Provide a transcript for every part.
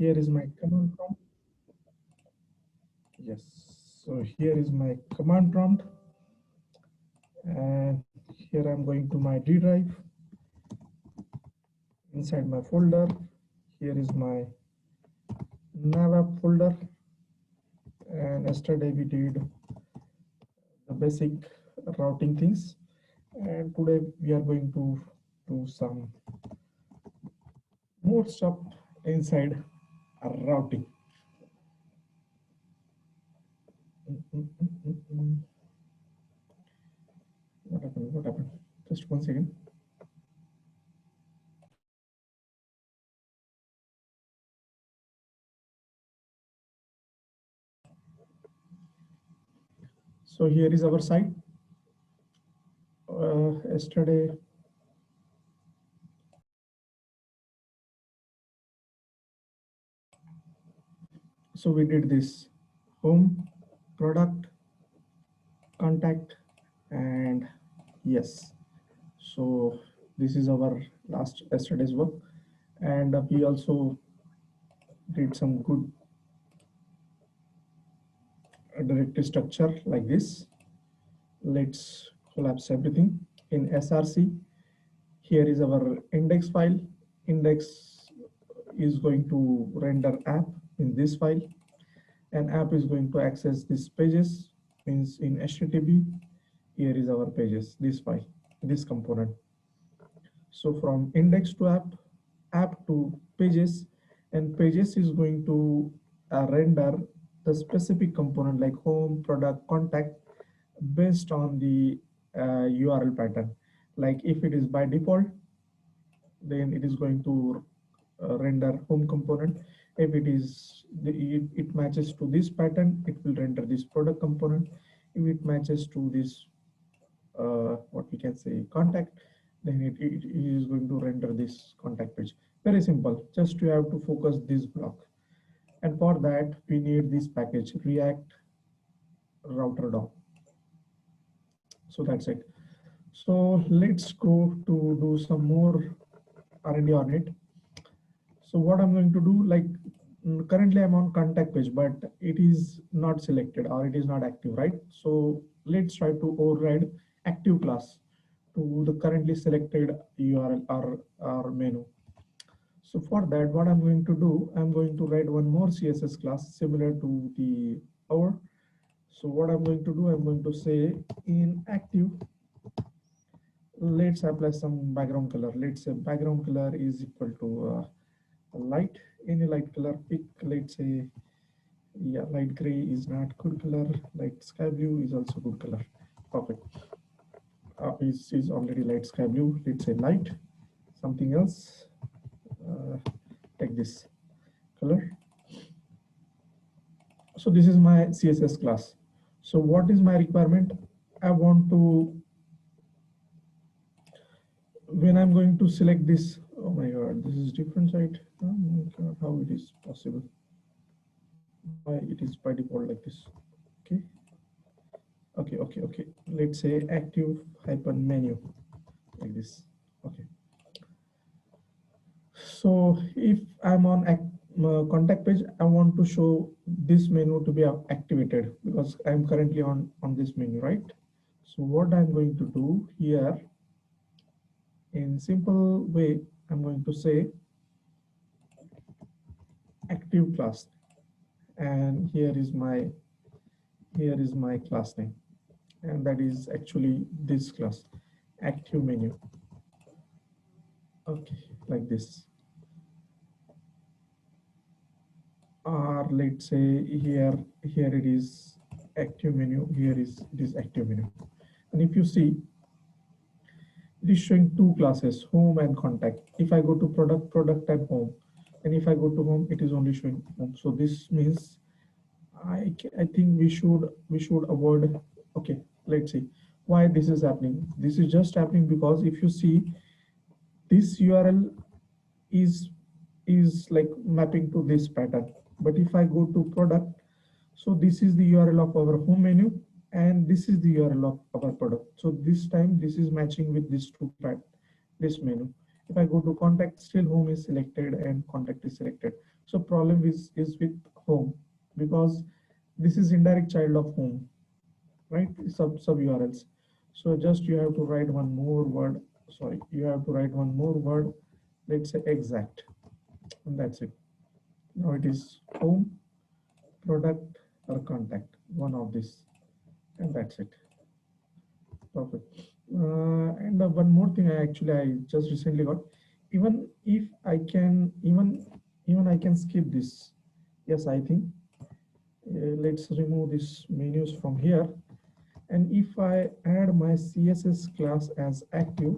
here is my command prompt. Yes, so here is my command prompt, and here I'm going to my D drive. Inside my folder, here is my nav app folder, and yesterday we did the basic routing things, and today we are going to do some more stuff inside routing. What happened? What happened? Just 1 second. So here is our site. Yesterday, so we did this home, product, contact, and yes. So this is our last yesterday's work, and we also did some good directory structure like this. Let's collapse everything in SRC. Here is our index file. Index is going to render app in this file, and app is going to access these pages, means in HTTP. Here is our pages, this file, this component. So from index to app, app to pages, and pages is going to render the specific component like home, product, contact based on the URL pattern. Like if it is by default, then it is going to render home component. If it is it matches to this pattern, it will render this product component. If it matches to this what we can say contact, then it is going to render this contact page. Very simple, just you have to focus this block, and for that we need this package React router DOM. So that's it. So let's go to do some more R&D on it. So what I'm going to do, like currently I'm on contact page, but it is not selected or it is not active, right? So let's try to override active class to the currently selected URL or menu. So for that, what I'm going to do, I'm going to write one more CSS class similar to the our. So what I'm going to do, I'm going to say in active, let's apply some background color. Let's say background color is equal to light, any light color pick. Let's say, yeah, light gray is not good color, light sky blue is also good color. Perfect. Is already light sky blue. Let's say light something else, like this color. So this is my CSS class. So what is my requirement? I want to, when I'm going to select this, oh my god, this is different site. Oh my god, how it is possible? Why it is by default like this? Okay. Okay. Let's say active hyphen menu like this. Okay. So if I'm on contact page, I want to show this menu to be activated because I'm currently on this menu, right? So what I'm going to do here in simple way, I'm going to say active class, and here is my class name, and that is actually this class, active menu. Okay, like this. Or let's say here it is active menu, here is this active menu. And if you see, it is showing two classes, home and contact. If I go to product and home, and if I go to home, it is only showing home. So this means I think we should avoid. Okay, let's see why this is happening. This is just happening because if you see, this URL is like mapping to this pattern. But if I go to product, so this is the URL of our home menu, and this is the URL of our product. So this time this is matching with this two part, this menu. If I go to contact, still home is selected and contact is selected. So problem is with home, because this is indirect child of home, right? Sub URLs. So just you have to write one more word. Sorry, you have to write one more word. Let's say exact, and that's it. Now it is home, product, or contact. One of this, and that's it. Perfect. And one more thing, I just recently got. Even if I can, even I can skip this. Yes, I think. Let's remove these menus from here. And if I add my CSS class as active,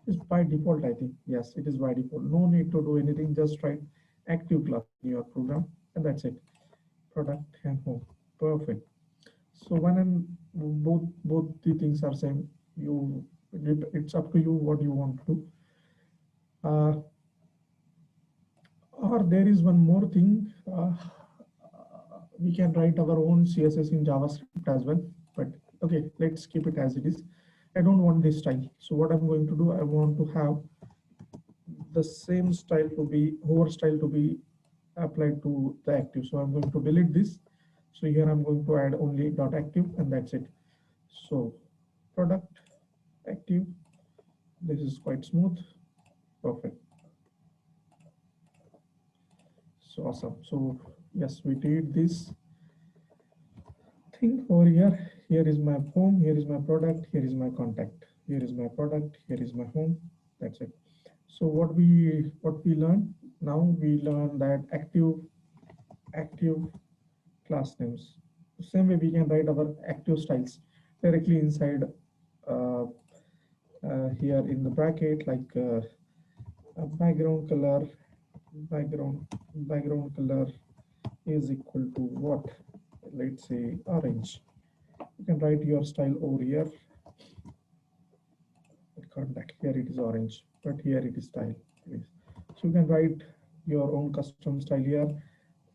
is by default, I think. Yes, it is by default. No need to do anything. Just write active class in your program, and that's it. Product and home. Perfect. So one and both the things are same. You it's up to you what you want to do. Uh, or there is one more thing. We can write our own CSS in JavaScript as well. But okay, let's keep it as it is. I don't want this style. So what I'm going to do, I want to have the same style to be hover style to be applied to the active. So I'm going to delete this. So here I'm going to add only dot active, and that's it. So product active, this is quite smooth. Perfect. So awesome. So yes, we did this thing over here. Here is my home, here is my product, here is my contact, here is my product, here is my home. That's it. So what we learn now, we learn that active class names. Same way we can write our active styles directly inside uh, here in the bracket, like background color, background color is equal to what? Let's say orange. You can write your style over here. Contact, here it is orange, but here it is style. So you can write your own custom style here.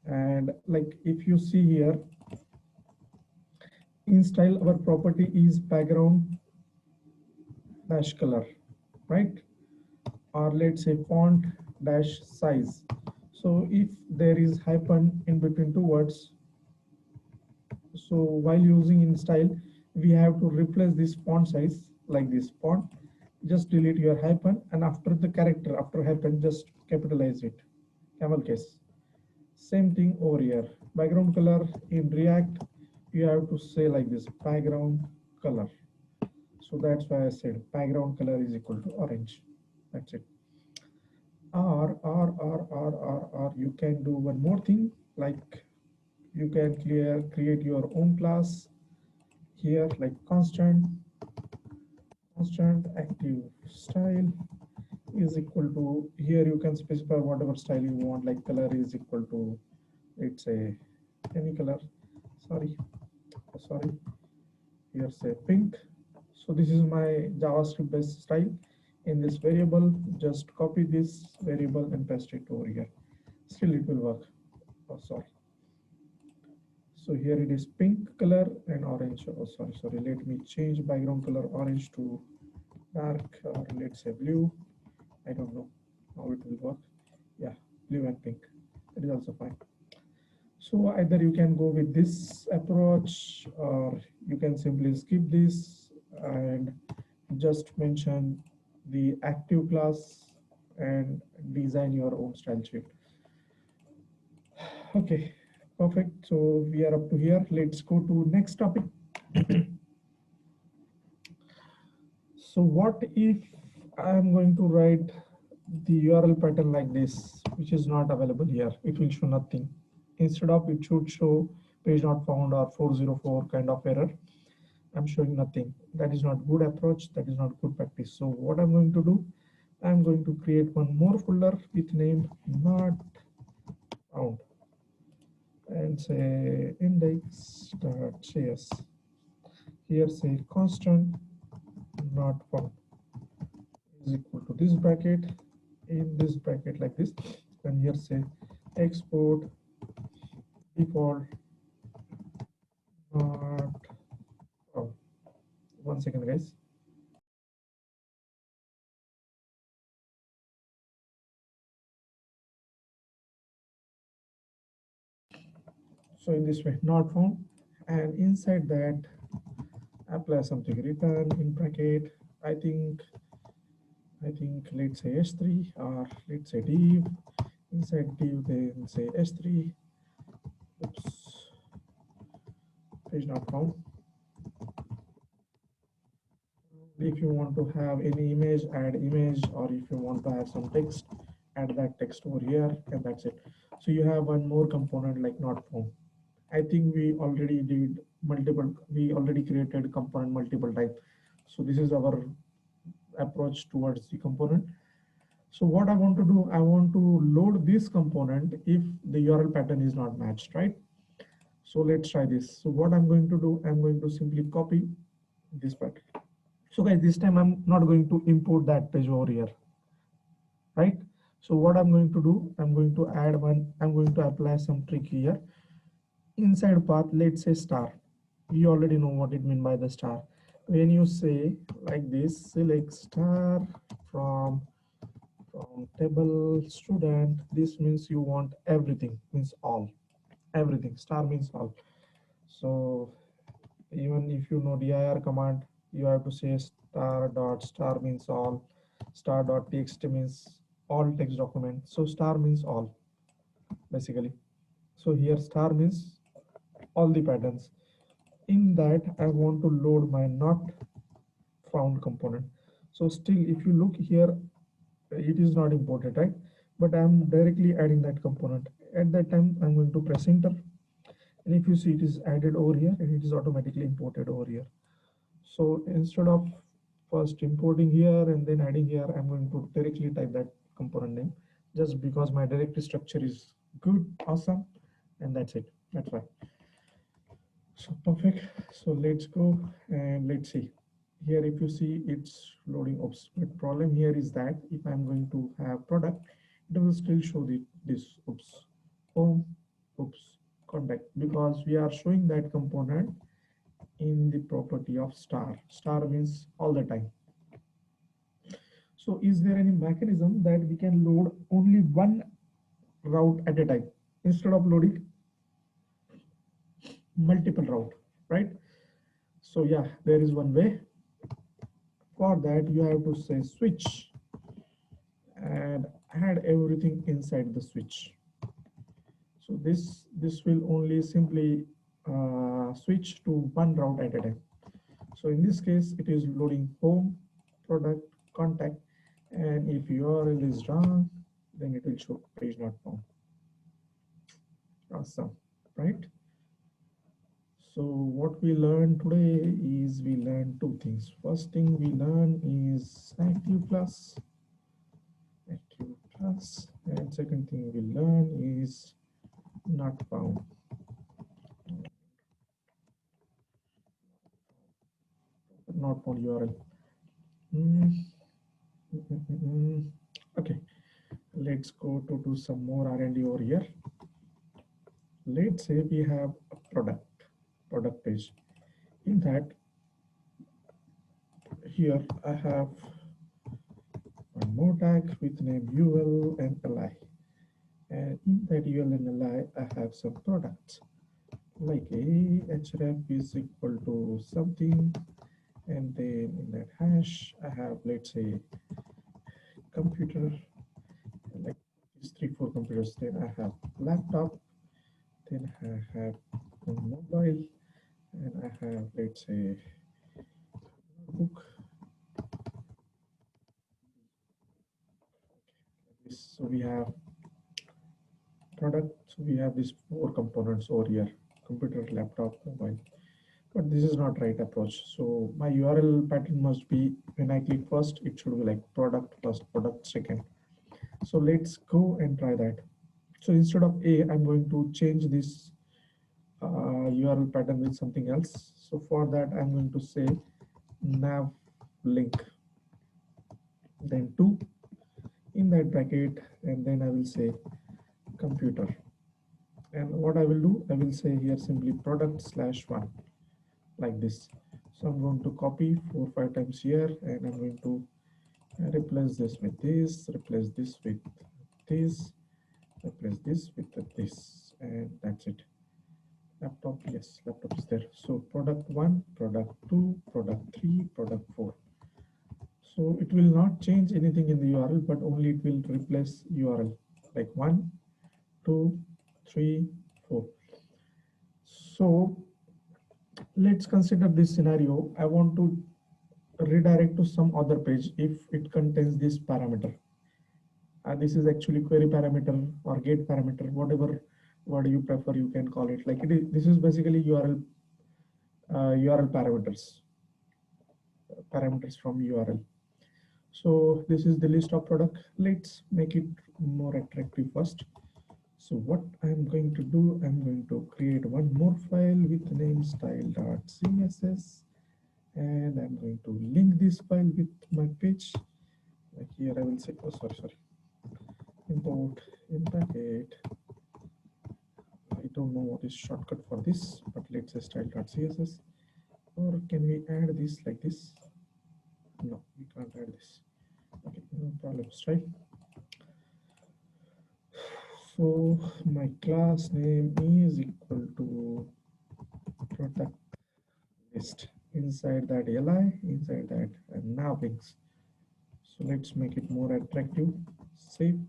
And like if you see here, in style our property is background dash color, right? Or let's say font dash size. So if there is hyphen in between two words, so while using in style, we have to replace this font size like this font. Just delete your hyphen, and after the character, after hyphen, just capitalize it, camel case. Same thing over here. Background color in React, you have to say like this, background color. So that's why I said background color is equal to orange. That's it. Or you can do one more thing, like you can create your own class here, like constant active style is equal to, here you can specify whatever style you want, like color is equal to, let's say any color. Sorry, here say pink. So this is my JavaScript based style. In this variable, just copy this variable and paste it over here. Still it will work. Oh, sorry. So here it is pink color and orange. Oh, sorry. Let me change background color orange to dark, or let's say blue. I don't know how it will work. Yeah, blue and pink. That is also fine. So either you can go with this approach, or you can simply skip this and just mention the active class and design your own style sheet. Okay, perfect. So we are up to here. Let's go to next topic. So what if I'm going to write the URL pattern like this, which is not available here? It will show nothing. Instead of, it should show page not found or 404 kind of error. I'm showing nothing. That is not good approach. That is not good practice. So what I'm going to do, I'm going to create one more folder with name not found and say index.js. Here say constant not found is equal to this bracket, in this bracket like this, and here say export default not found. One second, guys. So in this way, not found, and inside that apply something return in bracket. I think let's say s3, or let's say div. Inside div then say s3. Oops, page not found. If you want to have any image, add image, or if you want to add some text, add that text over here, and that's it. So you have one more component like not found. I think we already did multiple, we already created component multiple times. So this is our approach towards the component. So what I want to do, I want to load this component if the URL pattern is not matched, right? So let's try this. So what I'm going to do, I'm going to simply copy this pattern. So guys, this time I'm not going to import that page over here, right? So what I'm going to do, I'm going to add one, I'm going to apply some trick here. Inside path, let's say star. You already know what it means by the star. When you say like this, select star from table student, this means you want everything, means all, everything. Star means all. So even if you know dir command, you have to say star dot star means all, star dot txt means all text document. So star means all basically. So here star means all the patterns. In that I want to load my not found component. So still if you look here, it is not imported, right? But I'm directly adding that component. At that time I'm going to press enter, and if you see, it is added over here and it is automatically imported over here. So instead of first importing here and then adding here, I'm going to directly type that component name, just because my directory structure is good, awesome, and that's it. That's why. So perfect. So let's go and let's see. Here, if you see, it's loading. Oops. But problem here is that if I'm going to have product, it will still show this. Oops. Home. Oops. Contact, because we are showing that component in the property of star. Star means all the time. So is there any mechanism that we can load only one route at a time instead of loading multiple route, right? So yeah, there is one way. For that, you have to say switch and add everything inside the switch. So this will only simply switch to one route at a time. So in this case, it is loading home, product, contact, and if URL is wrong, then it will show page not found. Awesome, right? So what we learned today is we learned two things. First thing we learn is active plus, and second thing we learn is not found. Not found URL. Okay, let's go to do some more R&D over here. Let's say we have a product page. In that, here I have one more tag with name UL and li, and in that UL and li I have some products like a href is equal to something, and then in that hash I have, let's say, computer, like these 3-4 computers. Then I have laptop, then I have mobile, and I have, let's say, book. So we have product. So we have these 4 components over here: computer, laptop, mobile. But this is not right approach. So my URL pattern must be, when I click first, it should be like product first, product second. So let's go and try that. So instead of A, I'm going to change this URL pattern with something else. So for that, I'm going to say nav link, then 2 in that bracket, and then I will say computer. And what I will do, I will say here simply product/1, like this. So I'm going to copy 4-5 times here, and I'm going to replace this with this, replace this with this, replace this with this, and that's it. product 1, product 2, product 3, product 4. So it will not change anything in the URL, but only it will replace URL like 1, 2, 3, 4. So let's consider this scenario. I want to redirect to some other page if it contains this parameter. This is actually query parameter or get parameter, whatever word you prefer, you can call it. Like it is, this is basically URL parameters from URL. So this is the list of product. Let's make it more attractive first. So what I'm going to do, I'm going to create one more file with name style.css, and I'm going to link this file with my page. Like here I will say, oh sorry, import in packet. I don't know what is shortcut for this, but let's say style.css. Or can we add this like this? No, we can't add this. Okay, no problem, style. So my class name is equal to product list. Inside that li, inside that navlinks. So let's make it more attractive. Save.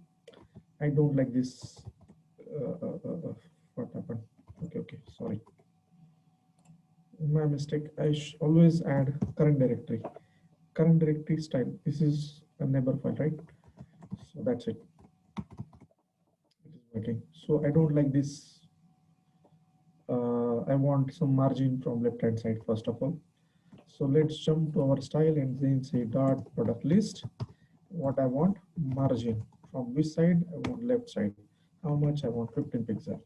I don't like this. What happened? Okay, sorry. My mistake. I always add current directory. Current directory style. This is a neighbor file, right? So that's it. It is working. So I don't like this. I want some margin from left hand side first of all. So let's jump to our style and then say dot product list. What I want, margin from which side? I want left side. How much? I want 15 pixel.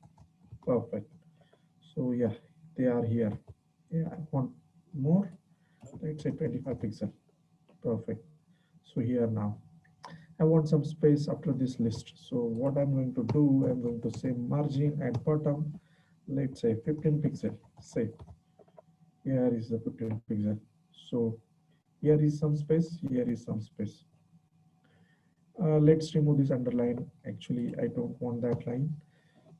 Perfect. So yeah, they are here. Yeah, I want more. Let's say 25 pixel. Perfect. So here now, I want some space after this list. So what I'm going to do, I'm going to say margin at bottom. Let's say 15 pixel. Say here is the 15 pixel. So here is some space. Here is some space. Let's remove this underline. Actually, I don't want that line.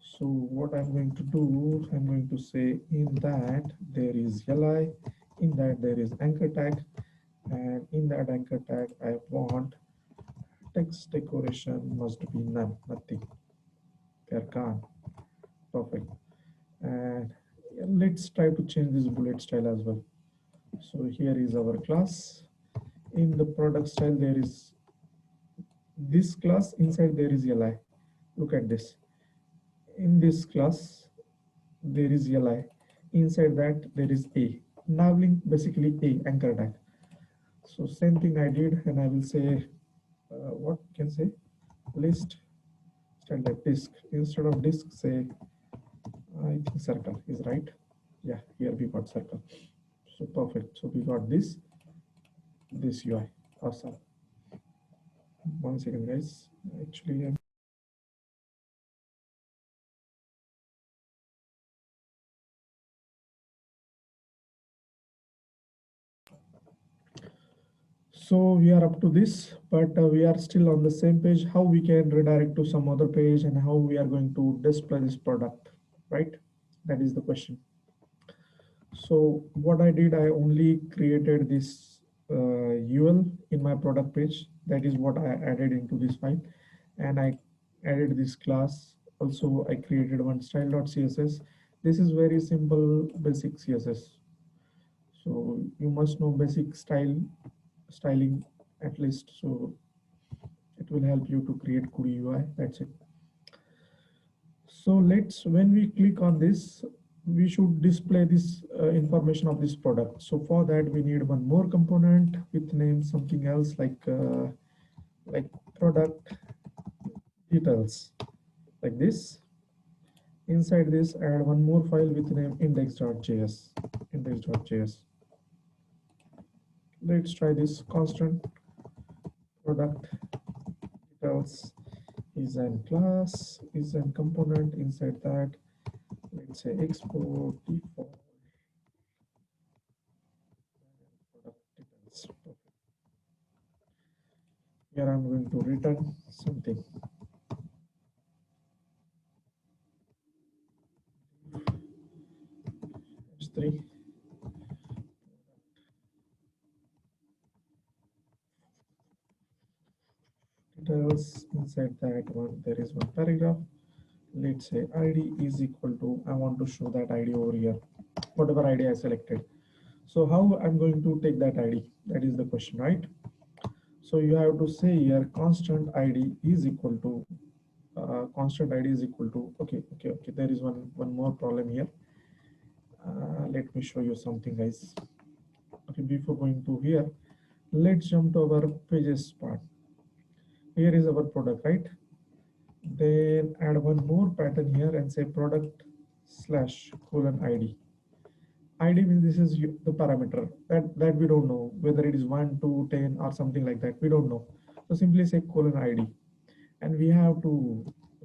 So what I'm going to do, I'm going to say in that there is li, in that there is anchor tag, and in that anchor tag I want text decoration must be none, nothing. They're gone. Perfect. And let's try to change this bullet style as well. So here is our class. In the product style there is this class, inside there is li. Look at this. In this class there is li, inside that there is a navlink, basically a anchor tag. So same thing I did, and I will say what can say list standard disk. Instead of disk, say I think circle is right. Yeah, here we got circle. So perfect. So we got this UI. Awesome. One second guys, actually I'm so we are up to this, but we are still on the same page. How we can redirect to some other page and how we are going to display this product, right? That is the question. So what I did, I only created this UL in my product page. That is what I added into this file. And I added this class. Also, I created one style.css. This is very simple, basic CSS. So you must know basic styling at least. So it will help you to create good UI. That's it. So when we click on this, we should display this information of this product. So for that, we need one more component with name something else like product details, like this. Inside this, add one more file with name index.js. Index.js. Let's try this constant product details is an class, is an component. Inside that, let's say export default product details. Here I'm going to return something. H3. inside that one there is one paragraph. Let's say id is equal to, I want to show that id over here, whatever id I selected. So how I'm going to take that id, that is the question, right? So you have to say here constant id is equal to constant id is equal to, okay, there is one more problem here. Let me show you something, guys. Okay, before going to here, let's jump to our pages part. Here is our product, right? Then add one more pattern here and say product slash colon id. id means this is the parameter that we don't know whether it is 1, 2, 10 or something like that, we don't know. So simply say colon id, and we have to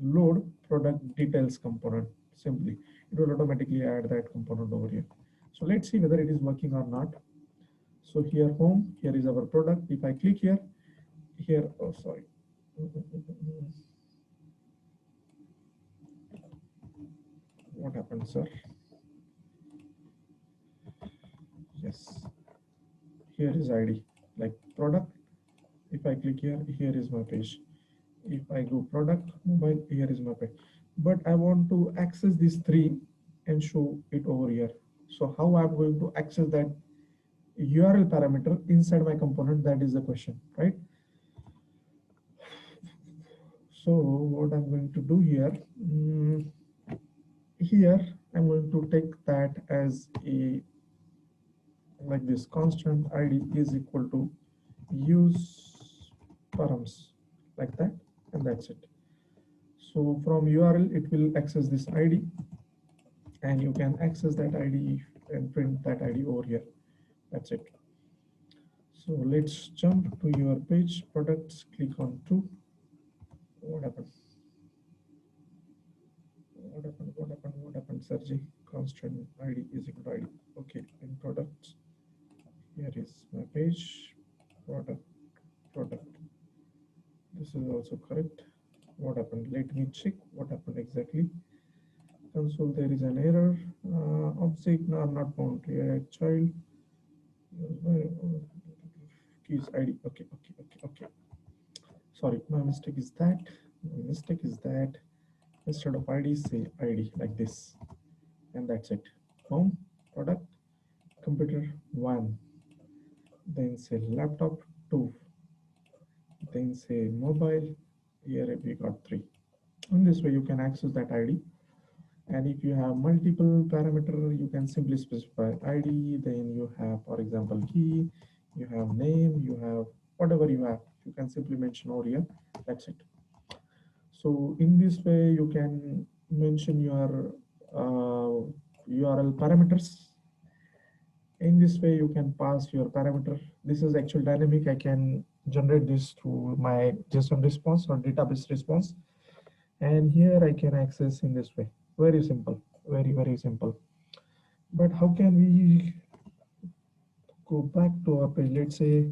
load product details component. Simply it will automatically add that component over here. So let's see whether it is working or not. So here home, here is our product. If I click here, oh sorry, what happened, sir? Yes, here is id like product. If I click here is my page. If I go product mobile, here is my page. But I want to access these three and show it over here. So how I'm going to access that URL parameter inside my component, that is the question, right? So what I'm going to do here, here I'm going to take that as a like this constant id is equal to use params, like that, and that's it. So from URL it will access this id, and you can access that id and print that id over here. That's it. So let's jump to your page products, click on 2. What happened? What happened, Sergi? Constant id is equal to id. Okay, in products, here is my page, product. This is also correct. What happened? Let me check what happened exactly. Console, there is an error. Object not found. React child. Keys id. Okay. Sorry, my mistake is that. Instead of id, say id like this, and that's it. Home, product, computer 1, then say laptop 2, then say mobile. Here we got 3. In this way you can access that id. And if you have multiple parameter, you can simply specify id, then you have, for example, key, you have name, you have whatever you have, you can simply mention over here. That's it. So in this way you can mention your URL parameters. In this way you can pass your parameter. This is actual dynamic. I can generate this through my JSON response or database response, and here I can access in this way. Very simple, very simple. But how can we go back to our page? Let's say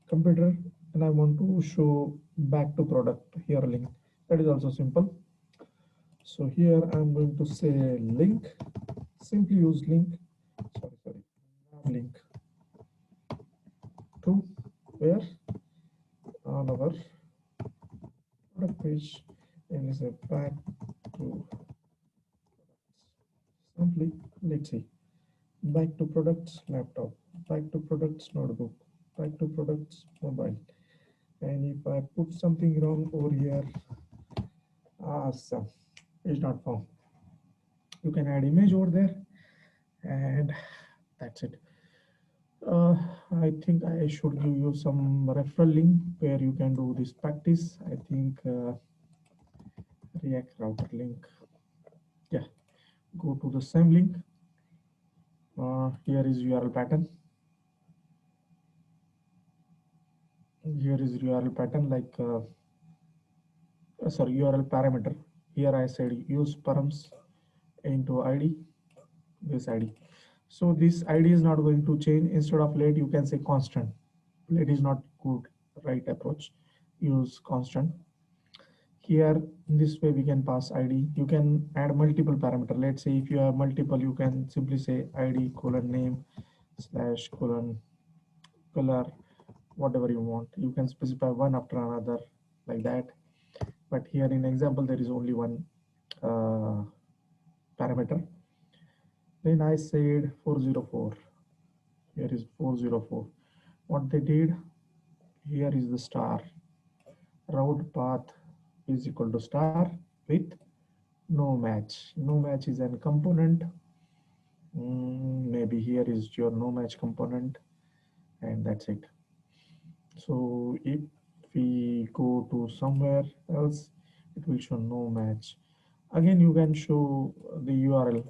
computer, and I want to show back to product, here link. That is also simple. So here I'm going to say link, simply use link, sorry, link to where, on our product page, and is a back to simply, let's see, back to products laptop, back to products notebook, back to products mobile. And if I put something wrong over here, awesome, it's not found. You can add image over there, and that's it. I think I should give you some referral link where you can do this practice. I think React router link. Yeah, go to the same link. Here is URL pattern. Here is URL pattern, like sorry, URL parameter. Here I said use params into ID, this ID. So this ID is not going to change. Instead of let, you can say constant. Let is not good, right approach. Use constant. Here in this way we can pass ID. You can add multiple parameter. Let's say if you have multiple, you can simply say ID colon name slash colon color, whatever you want. You can specify one after another, like that. but here in example there is only one parameter. Then I said 404. Here is 404. What they did, here is the star. Route path is equal to star with no match. No match is an component. Maybe here is your no match component, and that's it. So if we go to somewhere else, it will show no match. Again, you can show the URL.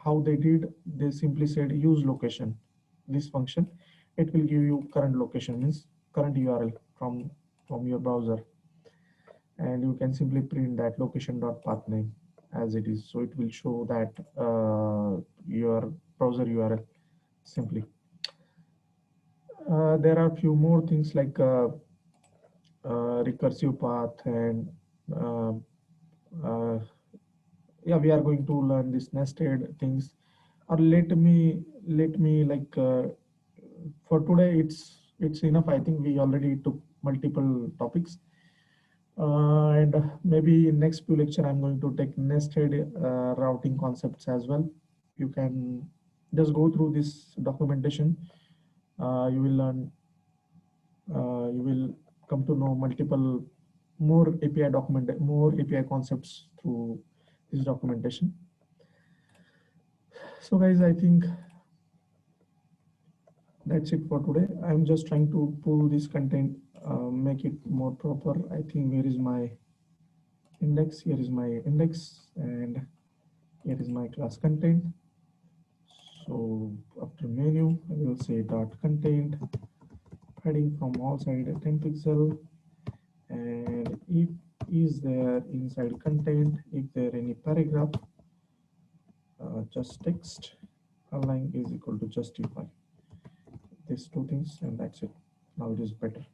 How they did, they simply said use location. This function, it will give you current location, means current URL from your browser, and you can simply print that location dot path name as it is. So it will show that your browser URL simply. There are a few more things like recursive path and uh, uh, yeah, we are going to learn this nested things. Or let me like for today it's enough. I think we already took multiple topics, and maybe in next few lecture I'm going to take nested routing concepts as well. You can just go through this documentation. You will learn, you will come to know multiple more API concepts through this documentation. So guys, I think that's it for today. I'm just trying to pull this content, make it more proper. I think where is my index? Here is my index, and here is my class content. So after menu, I will say dot content, heading from all side 10 pixel, and if is there inside content, if there any paragraph, just text align is equal to justify. These two things, and that's it. Now it is better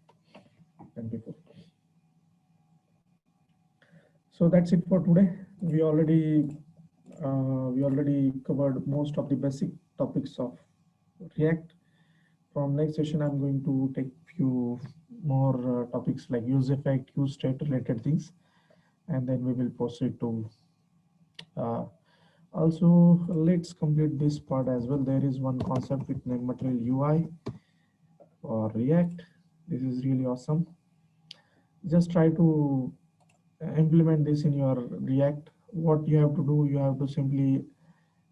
than before. So that's it for today. We already covered most of the basic topics of React. From next session, I'm going to take few more topics like use effect, use state related things, and then we will proceed to uh, also let's complete this part as well. There is one concept with name material UI or React. This is really awesome. Just try to implement this in your React. What you have to do, you have to simply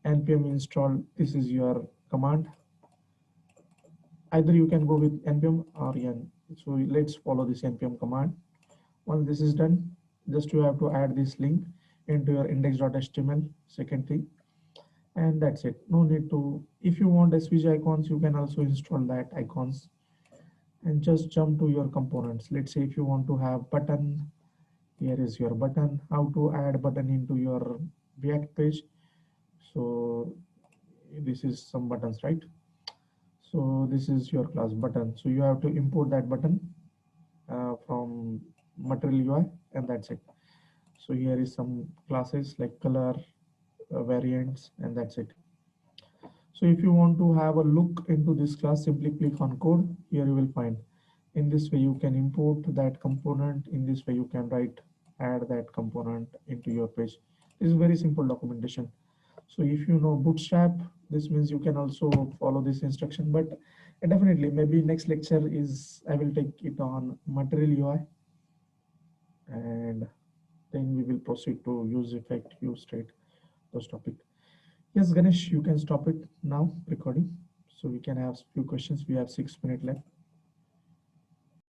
npm install. This is your command. Either you can go with npm or n. So let's follow this npm command. Once this is done, just you have to add this link into your index.html, second thing, and that's it. No need to, if you want SVG icons, you can also install that icons and just jump to your components. Let's say if you want to have button, here is your button. How to add button into your React page. So this is some buttons, right? So this is your class button. So you have to import that button from material UI, and that's it. So here is some classes like color, variants, and that's it. So if you want to have a look into this class, simply click on code. Here you will find. In this way you can import that component. In this way you can add that component into your page. This is very simple documentation. So if you know Bootstrap, this means you can also follow this instruction, but definitely maybe next lecture is I will take it on material UI, and then we will proceed to use effect, use state, those topic. Yes, Ganesh, you can stop it now recording so we can have few questions. We have 6 minutes left.